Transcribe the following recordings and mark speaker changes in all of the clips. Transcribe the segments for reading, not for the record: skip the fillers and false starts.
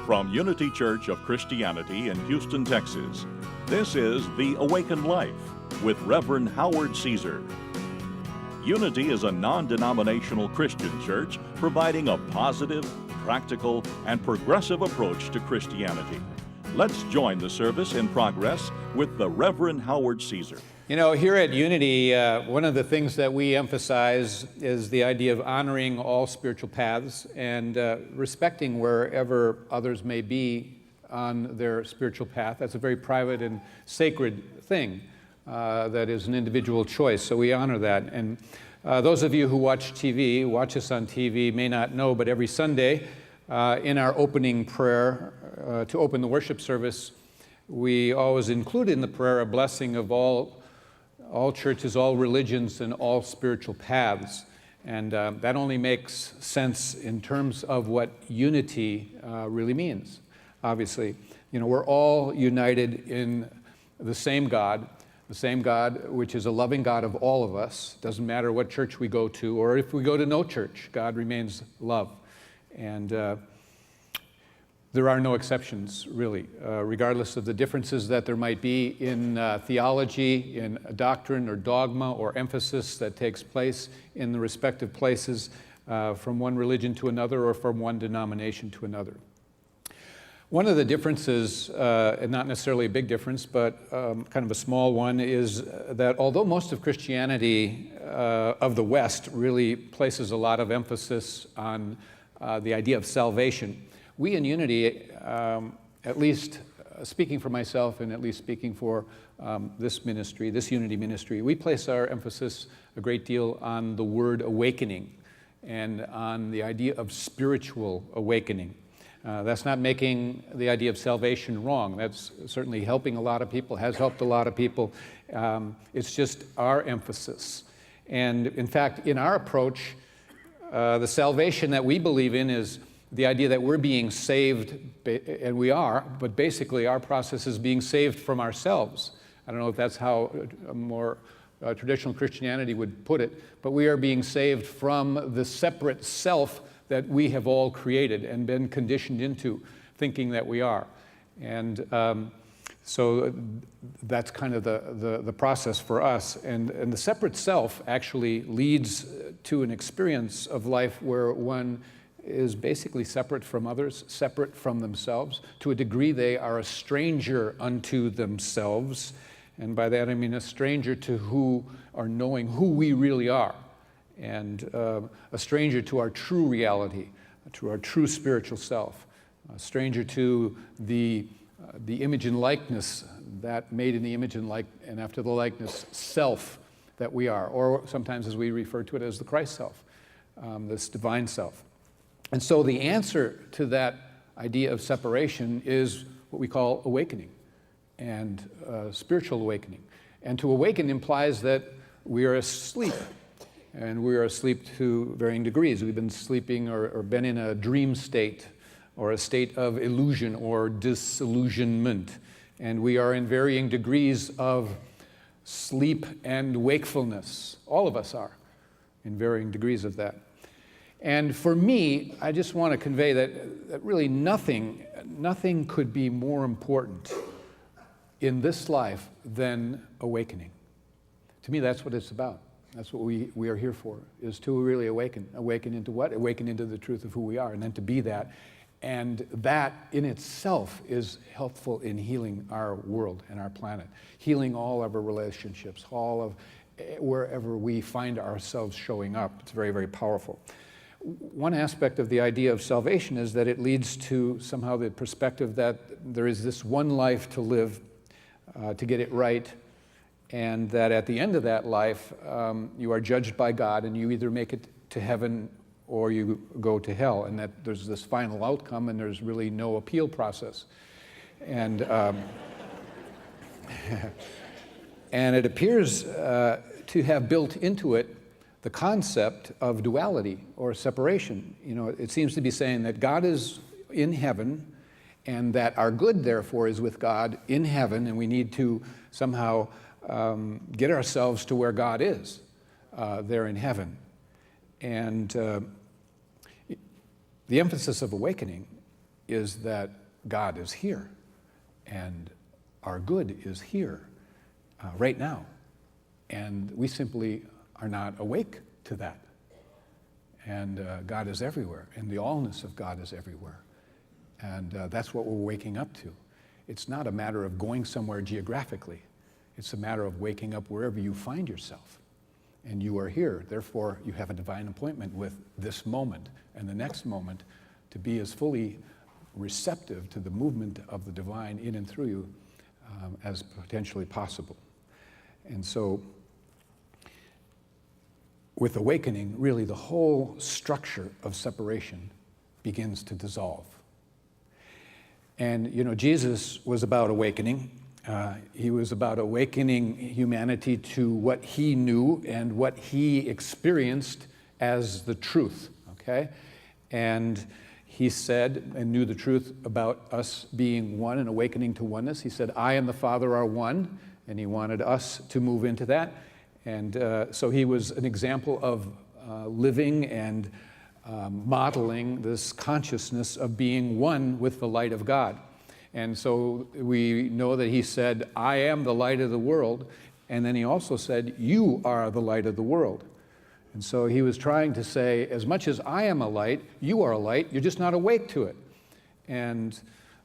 Speaker 1: From Unity Church of Christianity in Houston, Texas, this is The Awakened Life with Reverend Howard Caesar. Unity is a non-denominational Christian church providing a positive, practical, and progressive approach to Christianity. Let's join the service in progress with the Reverend Howard Caesar.
Speaker 2: You know, here at Unity, one of the things that we emphasize is the idea of honoring all spiritual paths and respecting wherever others may be on their spiritual path. That's a very private and sacred thing that is an individual choice, so we honor that. And those of you who watch us on TV, may not know, but every Sunday in our opening prayer to open the worship service, we always include in the prayer a blessing of all churches, all religions, and all spiritual paths. And that only makes sense in terms of what unity really means, obviously. You know, we're all united in the same God which is a loving God of all of us. Doesn't matter what church we go to, or if we go to no church, God remains love. And there are no exceptions, really, regardless of the differences that there might be in theology, in doctrine or dogma or emphasis that takes place in the respective places from one religion to another or from one denomination to another. One of the differences, and not necessarily a big difference, but kind of a small one, is that although most of Christianity of the West really places a lot of emphasis on the idea of salvation, we in Unity, at least speaking for myself and at least speaking for this ministry, this Unity ministry, we place our emphasis a great deal on the word awakening and on the idea of spiritual awakening. That's not making the idea of salvation wrong. That's certainly helping a lot of people, has helped a lot of people. It's just our emphasis. And in fact, in our approach, the salvation that we believe in is the idea that we're being saved, and we are, but basically our process is being saved from ourselves. I don't know if that's how a more traditional Christianity would put it, but we are being saved from the separate self that we have all created and been conditioned into thinking that we are. And so that's kind of the process for us. And the separate self actually leads to an experience of life where one is basically separate from others, separate from themselves. To a degree, they are a stranger unto themselves. And by that I mean a stranger to who are knowing who we really are. And a stranger to our true reality, to our true spiritual self, a stranger to the image and likeness, that made in the image and after the likeness self that we are, or sometimes as we refer to it as the Christ self, this divine self. And so the answer to that idea of separation is what we call awakening, and spiritual awakening. And to awaken implies that we are asleep. And we are asleep to varying degrees. We've been sleeping or been in a dream state or a state of illusion or disillusionment. And we are in varying degrees of sleep and wakefulness. All of us are in varying degrees of that. And for me, I just want to convey that really nothing could be more important in this life than awakening. To me, that's what it's about. That's what we are here for, is to really awaken. Awaken into what? Awaken into the truth of who we are, and then to be that. And that in itself is helpful in healing our world and our planet, healing all of our relationships, all of wherever we find ourselves showing up. It's very, very powerful. One aspect of the idea of salvation is that it leads to somehow the perspective that there is this one life to live, to get it right, and that at the end of that life, you are judged by God, and you either make it to heaven or you go to hell, and that there's this final outcome, and there's really no appeal process. And and it appears to have built into it the concept of duality or separation. You know, it seems to be saying that God is in heaven, and that our good, therefore, is with God in heaven, and we need to somehow get ourselves to where God is there in heaven. And the emphasis of awakening is that God is here, and our good is here right now. And we simply are not awake to that. And God is everywhere, and the allness of God is everywhere. And that's what we're waking up to. It's not a matter of going somewhere geographically. It's a matter of waking up wherever you find yourself. And you are here. Therefore, you have a divine appointment with this moment and the next moment to be as fully receptive to the movement of the divine in and through you as potentially possible. And so, with awakening, really the whole structure of separation begins to dissolve. And, you know, Jesus was about awakening. He was about awakening humanity to what he knew and what he experienced as the truth, okay? And he said, and knew the truth about us being one and awakening to oneness. He said, I and the Father are one, and he wanted us to move into that. And so he was an example of living and modeling this consciousness of being one with the light of God. And so we know that he said, I am the light of the world. And then he also said, you are the light of the world. And so he was trying to say, as much as I am a light, you are a light, you're just not awake to it. And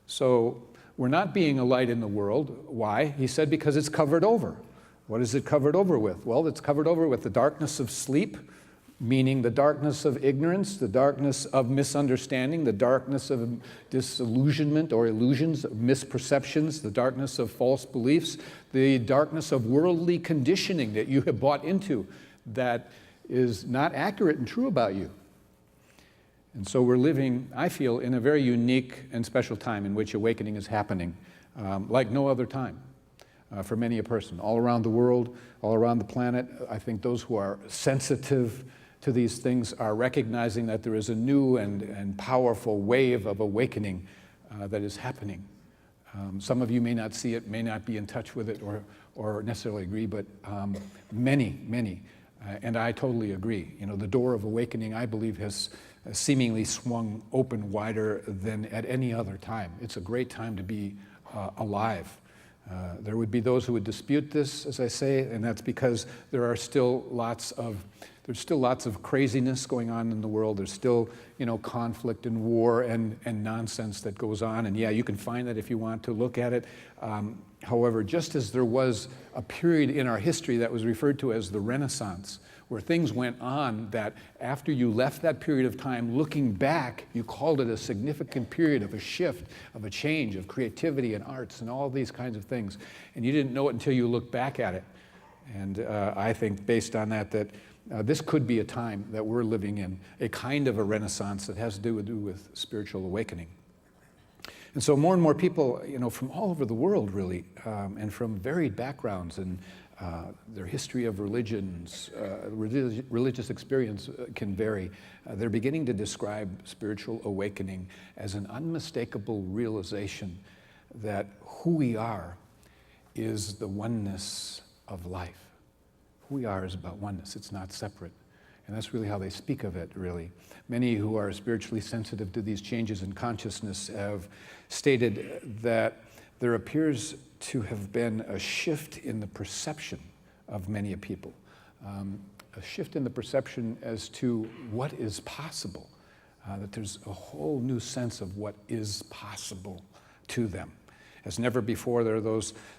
Speaker 2: so we're not being a light in the world. Why? He said, because it's covered over. What is it covered over with? Well, it's covered over with the darkness of sleep, meaning the darkness of ignorance, the darkness of misunderstanding, the darkness of disillusionment or illusions, misperceptions, the darkness of false beliefs, the darkness of worldly conditioning that you have bought into that is not accurate and true about you. And so we're living, I feel, in a very unique and special time in which awakening is happening, like no other time. For many a person, all around the world, all around the planet. I think those who are sensitive to these things are recognizing that there is a new and powerful wave of awakening that is happening. Some of you may not see it, may not be in touch with it or necessarily agree, but many, and I totally agree. You know, the door of awakening, I believe, has seemingly swung open wider than at any other time. It's a great time to be alive. There would be those who would dispute this, as I say, and that's because there's still lots of craziness going on in the world. There's still, you know, conflict and war and nonsense that goes on. And yeah, you can find that if you want to look at it. However, just as there was a period in our history that was referred to as the Renaissance, where things went on that after you left that period of time, looking back, you called it a significant period of a shift, of a change, of creativity and arts and all these kinds of things. And you didn't know it until you looked back at it. And I think based on that this could be a time that we're living in, a kind of a renaissance that has to do with spiritual awakening. And so more and more people, you know, from all over the world really, and from varied backgrounds and their history of religions, religious experience can vary. They're beginning to describe spiritual awakening as an unmistakable realization that who we are is the oneness of life. Who we are is about oneness. It's not separate. And that's really how they speak of it, really. Many who are spiritually sensitive to these changes in consciousness have stated that there appears to have been a shift in the perception of many people, a shift in the perception as to what is possible, that there's a whole new sense of what is possible to them. As never before, there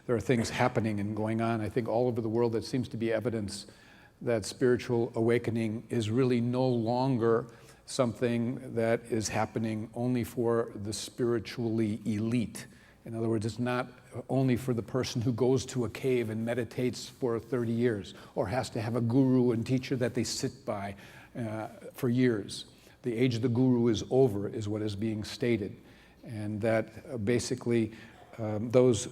Speaker 2: are things happening and going on, I think, all over the world that seems to be evidence that spiritual awakening is really no longer something that is happening only for the spiritually elite. In other words, it's not only for the person who goes to a cave and meditates for 30 years or has to have a guru and teacher that they sit by for years. The age of the guru is over, is what is being stated. And that basically those,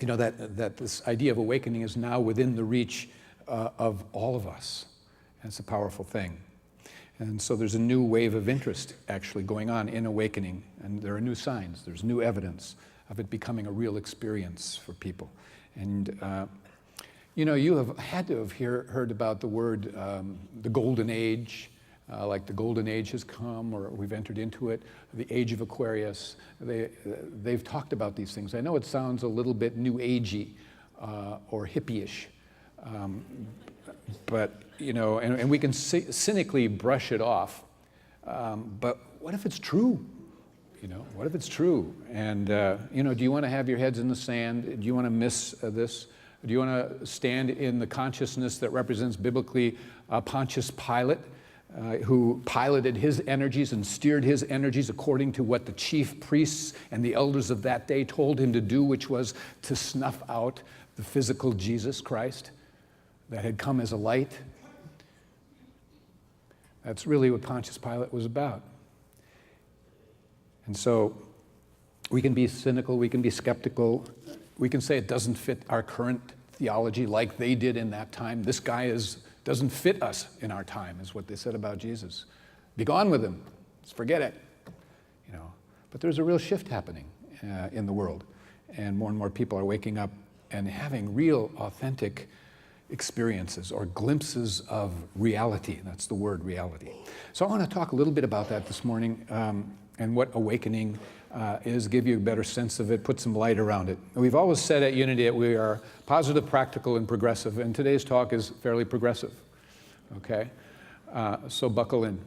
Speaker 2: you know, that this idea of awakening is now within the reach of all of us. And it's a powerful thing. And so there's a new wave of interest actually going on in awakening. And there are new signs, there's new evidence of it becoming a real experience for people. And, you know, you have had to have heard about the word, the golden age, like the Golden Age has come, or we've entered into it, the Age of Aquarius. They've talked about these things. I know it sounds a little bit New Agey or hippie-ish, but, you know, and we can cynically brush it off. But what if it's true? You know, what if it's true? And, you know, do you want to have your heads in the sand? Do you want to miss this? Do you want to stand in the consciousness that represents biblically Pontius Pilate, who piloted his energies and steered his energies according to what the chief priests and the elders of that day told him to do, which was to snuff out the physical Jesus Christ that had come as a light? That's really what Pontius Pilate was about. And so we can be cynical, we can be skeptical, we can say it doesn't fit our current theology like they did in that time. This guy doesn't fit us in our time, is what they said about Jesus. Be gone with him. Just forget it. You know. But there's a real shift happening in the world, and more people are waking up and having real, authentic experiences or glimpses of reality. That's the word, reality. So I want to talk a little bit about that this morning, and what awakening is, give you a better sense of it, put some light around it. We've always said at Unity that we are positive, practical, and progressive, and today's talk is fairly progressive, okay? So buckle in.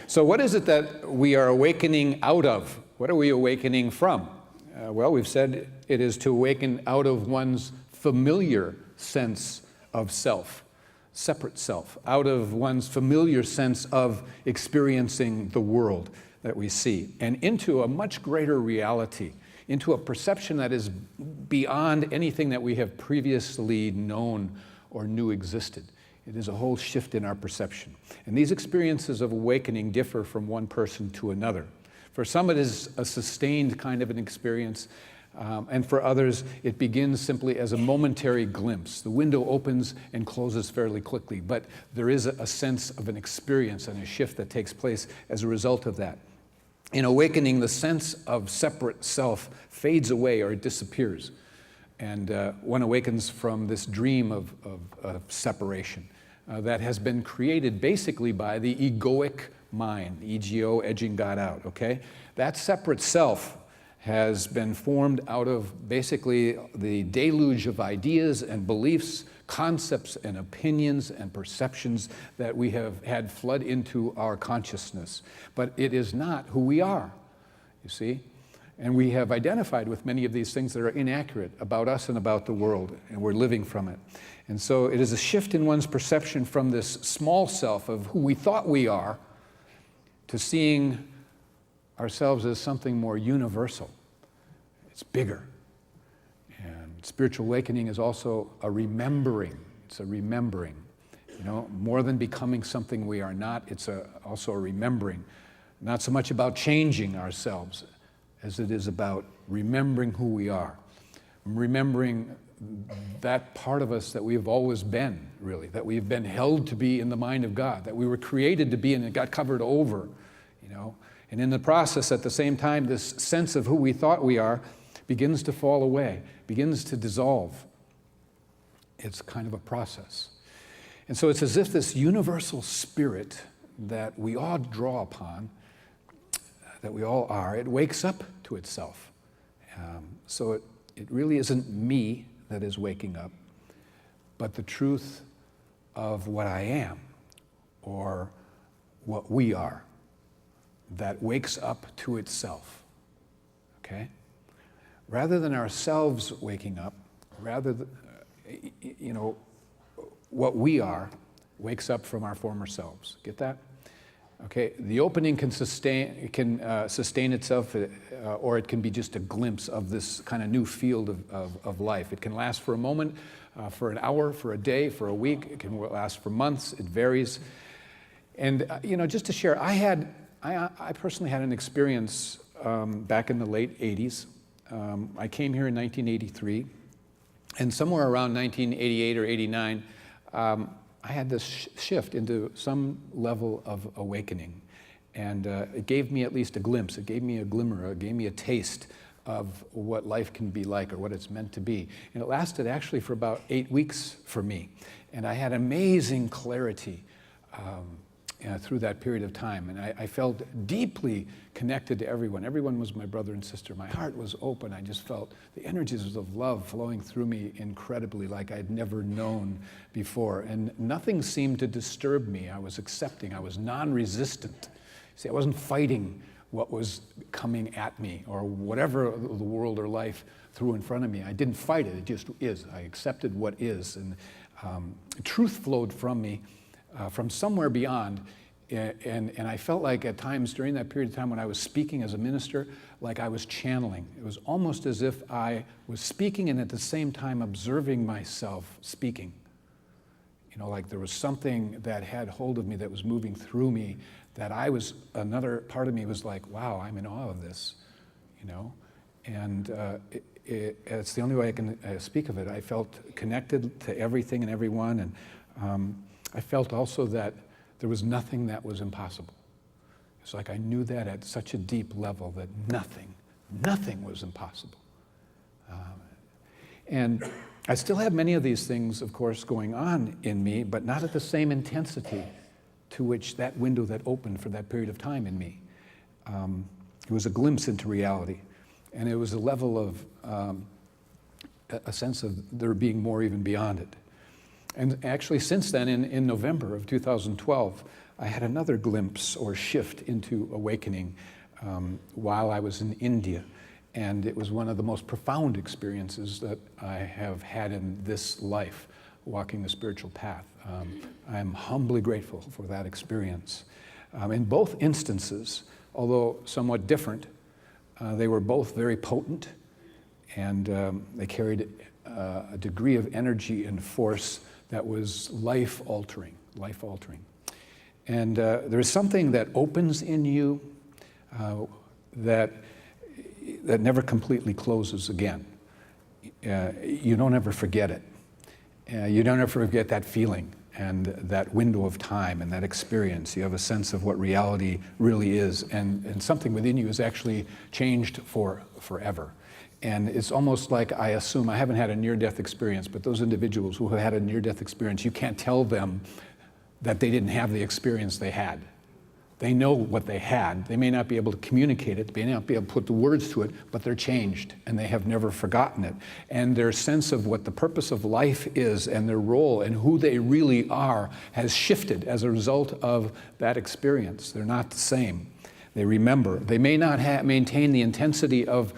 Speaker 2: So what is it that we are awakening out of? What are we awakening from? Well, we've said it is to awaken out of one's familiar sense of self, separate self, out of one's familiar sense of experiencing the world that we see, and into a much greater reality, into a perception that is beyond anything that we have previously known or knew existed. It is a whole shift in our perception. And these experiences of awakening differ from one person to another. For some, it is a sustained kind of an experience, and for others, it begins simply as a momentary glimpse. The window opens and closes fairly quickly, but there is a sense of an experience and a shift that takes place as a result of that. In awakening, the sense of separate self fades away or it disappears, and one awakens from this dream of separation that has been created basically by the egoic mind, ego, edging God out, okay? That separate self has been formed out of basically the deluge of ideas and beliefs, concepts and opinions and perceptions that we have had flood into our consciousness. But it is not who we are, you see? And we have identified with many of these things that are inaccurate about us and about the world, and we're living from it. And so it is a shift in one's perception from this small self of who we thought we are to seeing ourselves as something more universal. It's bigger. And spiritual awakening is also a remembering. It's a remembering. You know, more than becoming something we are not, it's also a remembering. Not so much about changing ourselves as it is about remembering who we are. Remembering that part of us that we've always been, really, that we've been held to be in the mind of God, that we were created to be and it got covered over, you know. And in the process, at the same time, this sense of who we thought we are begins to fall away, begins to dissolve. It's kind of a process. And so it's as if this universal spirit that we all draw upon, that we all are, it wakes up to itself. So it really isn't me that is waking up, but the truth of what I am, or what we are, that wakes up to itself, okay? Rather than ourselves waking up, rather than, you know, what we are wakes up from our former selves. Get that? Okay, the opening can sustain itself, or it can be just a glimpse of this kind of new field of life. It can last for a moment, for an hour, for a day, for a week. It can last for months. It varies. And you know, just to share, I personally had an experience back in the late 80s. I came here in 1983, and somewhere around 1988 or 89, I had this shift into some level of awakening. And it gave me at least a glimpse, it gave me a glimmer, it gave me a taste of what life can be like or what it's meant to be. And it lasted actually for about 8 weeks for me. And I had amazing clarity through that period of time. And I felt deeply connected to everyone. Everyone was my brother and sister. My heart was open. I just felt the energies of love flowing through me incredibly, like I'd never known before. And nothing seemed to disturb me. I was accepting. I was non-resistant. See, I wasn't fighting what was coming at me or whatever the world or life threw in front of me. I didn't fight it. It just is. I accepted what is. And truth flowed from me from somewhere beyond. And I felt like at times during that period of time when I was speaking as a minister, like I was channeling. It was almost as if I was speaking and at the same time observing myself speaking. You know, like there was something that had hold of me that was moving through me, that another part of me was like, wow, I'm in awe of this, you know? And it's the only way I can speak of it. I felt connected to everything and everyone, and I felt also that there was nothing that was impossible. It's like I knew that at such a deep level that nothing was impossible. And I still have many of these things, of course, going on in me, but not at the same intensity to which that window that opened for that period of time in me. It was a glimpse into reality, and it was a level of a sense of there being more even beyond it. And actually since then, in November of 2012, I had another glimpse or shift into awakening while I was in India. And it was one of the most profound experiences that I have had in this life, walking the spiritual path. I'm humbly grateful for that experience. In both instances, although somewhat different, they were both very potent, and they carried a degree of energy and force that was life-altering. And there is something that opens in you that never completely closes again. You don't ever forget it. You don't ever forget that feeling and that window of time and that experience. You have a sense of what reality really is, and something within you is actually changed for forever. And it's almost like, I assume, I haven't had a near-death experience, but those individuals who have had a near-death experience, you can't tell them that they didn't have the experience they had. They know what they had. They may not be able to communicate it, they may not be able to put the words to it, but they're changed, and they have never forgotten it. And their sense of what the purpose of life is and their role and who they really are has shifted as a result of that experience. They're not the same. They remember. They may not maintain the intensity of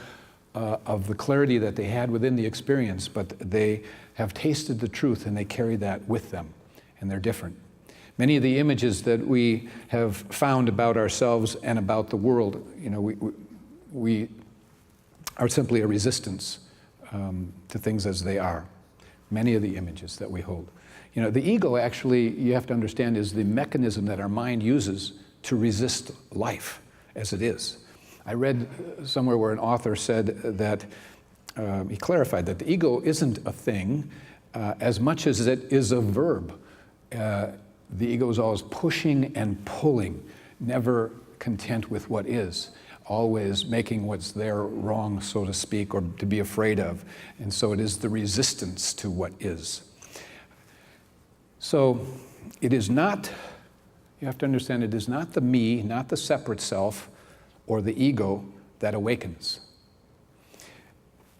Speaker 2: the clarity that they had within the experience, but they have tasted the truth and they carry that with them, and they're different. Many of the images that we have found about ourselves and about the world, you know, we are simply a resistance to things as they are. Many of the images that we hold. You know, the ego actually, you have to understand, is the mechanism that our mind uses to resist life as it is. I read somewhere where an author said that, he clarified that the ego isn't a thing as much as it is a verb. The ego is always pushing and pulling, never content with what is, always making what's there wrong, so to speak, or to be afraid of. And so it is the resistance to what is. So it is not, you have to understand, it is not the me, not the separate self, or the ego that awakens.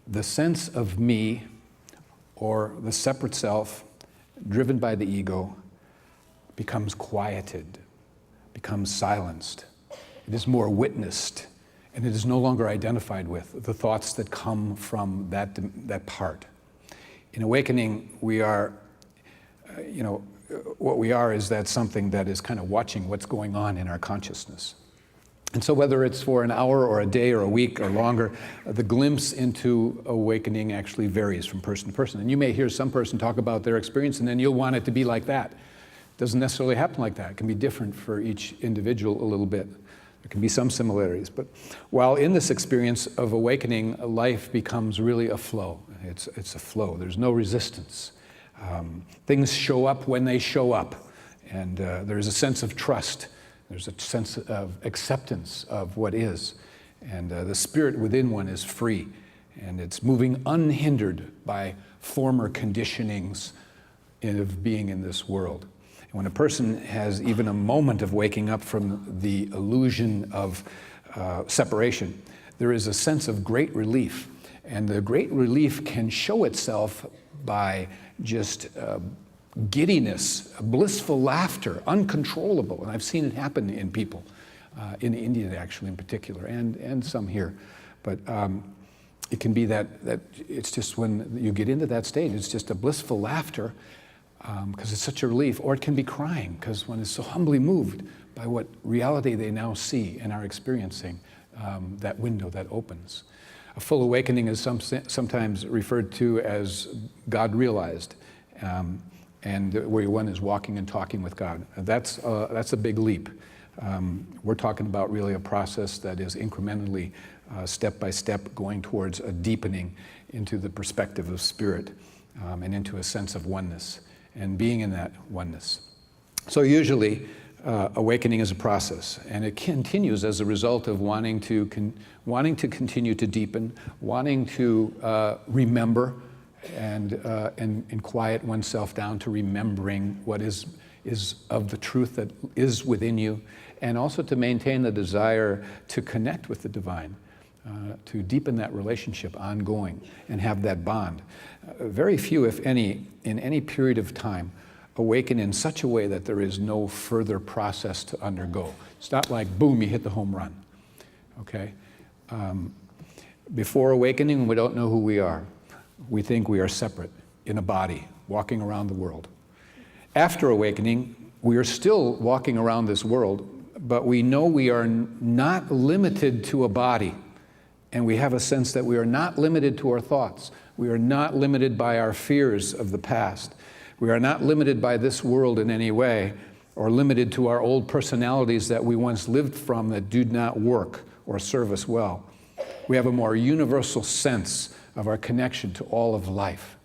Speaker 2: The sense of me, or the separate self, driven by the ego, becomes quieted, becomes silenced. It is more witnessed, and it is no longer identified with the thoughts that come from that part. In awakening, we are, what we are is that something that is kind of watching what's going on in our consciousness. And so whether it's for an hour or a day or a week or longer, the glimpse into awakening actually varies from person to person. And you may hear some person talk about their experience, and then you'll want it to be like that. It doesn't necessarily happen like that. It can be different for each individual a little bit. There can be some similarities. But while in this experience of awakening, life becomes really a flow. It's a flow. There's no resistance. Things show up when they show up. And there's a sense of trust. There's a sense of acceptance of what is. And the spirit within one is free. And it's moving unhindered by former conditionings of being in this world. And when a person has even a moment of waking up from the illusion of separation, there is a sense of great relief. And the great relief can show itself by just giddiness, blissful laughter, uncontrollable. And I've seen it happen in people, in India actually in particular, and some here. But it can be that it's just when you get into that state, it's just a blissful laughter because it's such a relief. Or it can be crying because one is so humbly moved by what reality they now see and are experiencing, that window that opens. A full awakening is sometimes referred to as God realized, and where one is walking and talking with God. That's a big leap. We're talking about really a process that is incrementally, step by step, going towards a deepening into the perspective of spirit and into a sense of oneness and being in that oneness. So usually, awakening is a process, and it continues as a result of wanting to continue to deepen, wanting to remember, and quiet oneself down to remembering what is of the truth that is within you, and also to maintain the desire to connect with the divine, to deepen that relationship ongoing and have that bond. Very few, if any, in any period of time, awaken in such a way that there is no further process to undergo. It's not like, boom, you hit the home run, okay? Before awakening, we don't know who we are. We think we are separate in a body, walking around the world. After awakening, we are still walking around this world, but we know we are not limited to a body, and we have a sense that we are not limited to our thoughts. We are not limited by our fears of the past. We are not limited by this world in any way, or limited to our old personalities that we once lived from that do not work or serve us well. We have a more universal sense of our connection to all of life.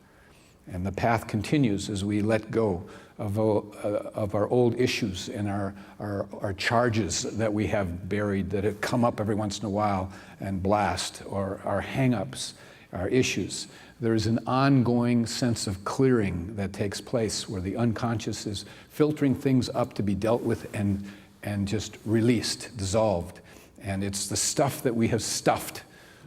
Speaker 2: And the path continues as we let go of our old issues and our charges that we have buried, that have come up every once in a while and blast, or our hang-ups, our issues. There is an ongoing sense of clearing that takes place where the unconscious is filtering things up to be dealt with and just released, dissolved. And it's the stuff that we have stuffed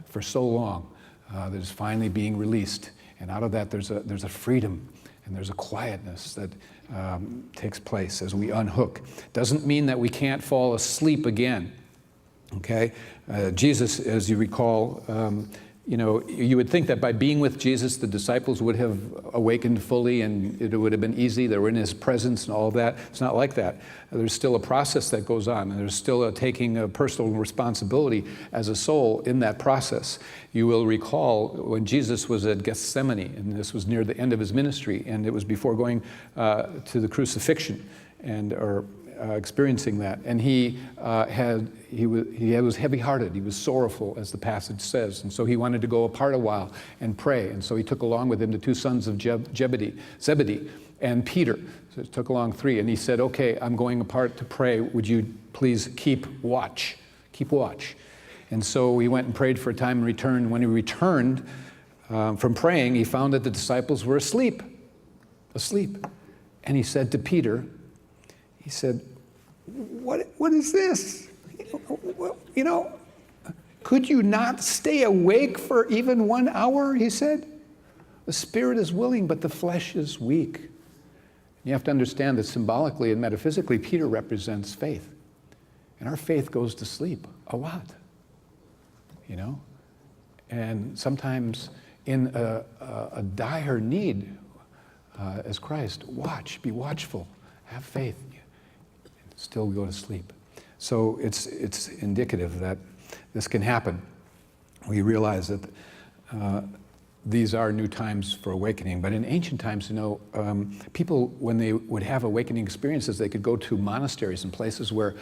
Speaker 2: for so long that is finally being released. And out of that, there's a freedom and there's a quietness that takes place as we unhook. Doesn't mean that we can't fall asleep again, okay? Jesus, as you recall, you would think that by being with Jesus, the disciples would have awakened fully and it would have been easy. They were in his presence and all of that. It's not like that. There's still a process that goes on, and there's still a taking a personal responsibility as a soul in that process. You will recall when Jesus was at Gethsemane, and this was near the end of his ministry, and it was before going to the crucifixion or experiencing that. And he was heavy-hearted. He was sorrowful, as the passage says. And so he wanted to go apart a while and pray. And so he took along with him the two sons of Zebedee and Peter. So he took along three. And he said, okay, I'm going apart to pray. Would you please keep watch? Keep watch. And so he went and prayed for a time and returned. When he returned from praying, he found that the disciples were asleep. And he said to Peter, he said, what is this? Could you not stay awake for even 1 hour? He said. The spirit is willing, but the flesh is weak. You have to understand that symbolically and metaphysically, Peter represents faith. And our faith goes to sleep a lot, And sometimes in a dire need, as Christ, be watchful, have faith. Still go to sleep. So it's indicative that this can happen. We realize that these are new times for awakening, but in ancient times, people, when they would have awakening experiences, they could go to monasteries and places where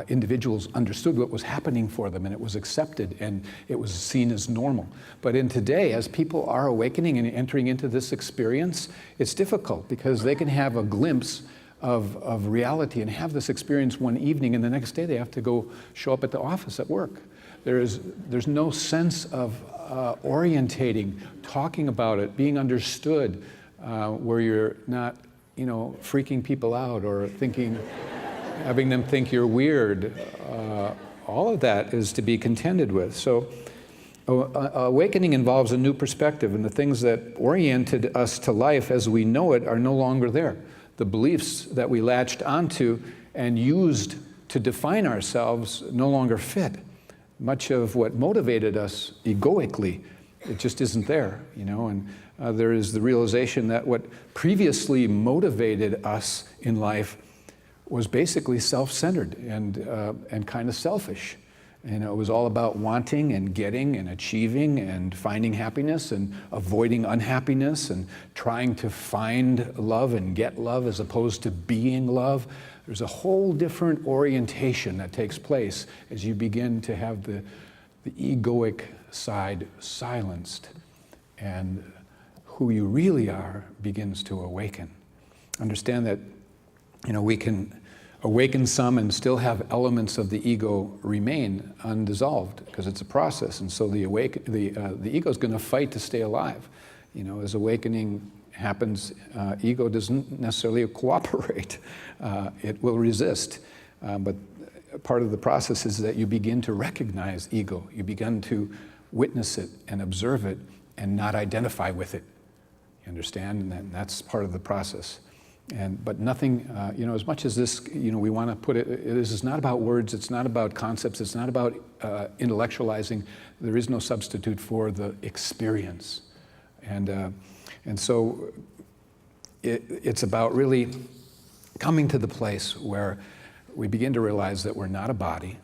Speaker 2: individuals understood what was happening for them, and it was accepted, and it was seen as normal. But in today, as people are awakening and entering into this experience, it's difficult because they can have a glimpse of reality and have this experience one evening, and the next day they have to go show up at the office at work. There's no sense of orientating, talking about it, being understood, where you're not freaking people out or having them think you're weird. All of that is to be contended with. So awakening involves a new perspective, and the things that oriented us to life as we know it are no longer there. The beliefs that we latched onto and used to define ourselves no longer fit. Much of what motivated us egoically, it just isn't there, and there is the realization that what previously motivated us in life was basically self-centered and kind of selfish. It was all about wanting and getting and achieving and finding happiness and avoiding unhappiness and trying to find love and get love as opposed to being love. There's a whole different orientation that takes place as you begin to have the egoic side silenced, and who you really are begins to awaken. Understand that we can awaken some and still have elements of the ego remain undissolved because it's a process, and so the ego is going to fight to stay alive. As awakening happens, ego doesn't necessarily cooperate. It will resist, but part of the process is that you begin to recognize ego. You begin to witness it and observe it and not identify with it. You understand? And that's part of the process. But nothing, as much as this, we want to put it, this is not about words, it's not about concepts, it's not about intellectualizing. There is no substitute for the experience. And so it's about really coming to the place where we begin to realize that we're not a body,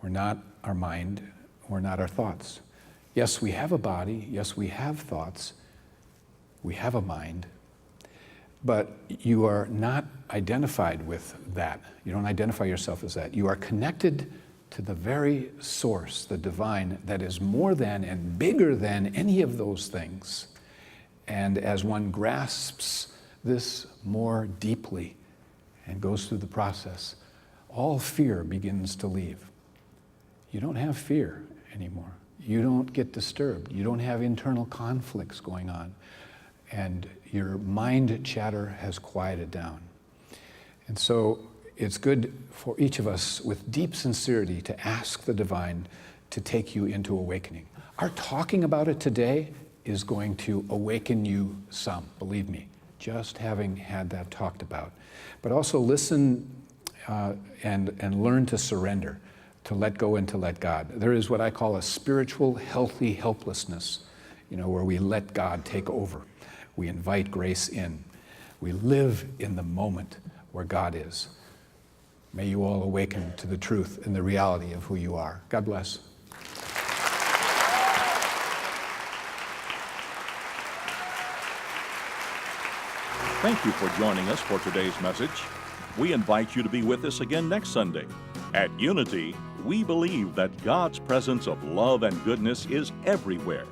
Speaker 2: we're not our mind, we're not our thoughts. Yes, we have a body, yes, we have thoughts, we have a mind, but you are not identified with that. You don't identify yourself as that. You are connected to the very source, the divine, that is more than and bigger than any of those things. And as one grasps this more deeply and goes through the process, all fear begins to leave. You don't have fear anymore. You don't get disturbed. You don't have internal conflicts going on. And your mind chatter has quieted down. And so it's good for each of us with deep sincerity to ask the divine to take you into awakening. Our talking about it today is going to awaken you some, believe me, just having had that talked about. But also listen and learn to surrender, to let go and to let God. There is what I call a spiritual healthy helplessness, where we let God take over. We invite grace in. We live in the moment where God is. May you all awaken to the truth and the reality of who you are. God bless.
Speaker 1: Thank you for joining us for today's message. We invite you to be with us again next Sunday. At Unity, we believe that God's presence of love and goodness is everywhere,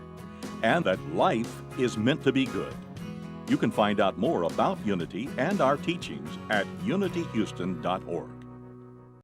Speaker 1: and that life is meant to be good. You can find out more about Unity and our teachings at unityhouston.org.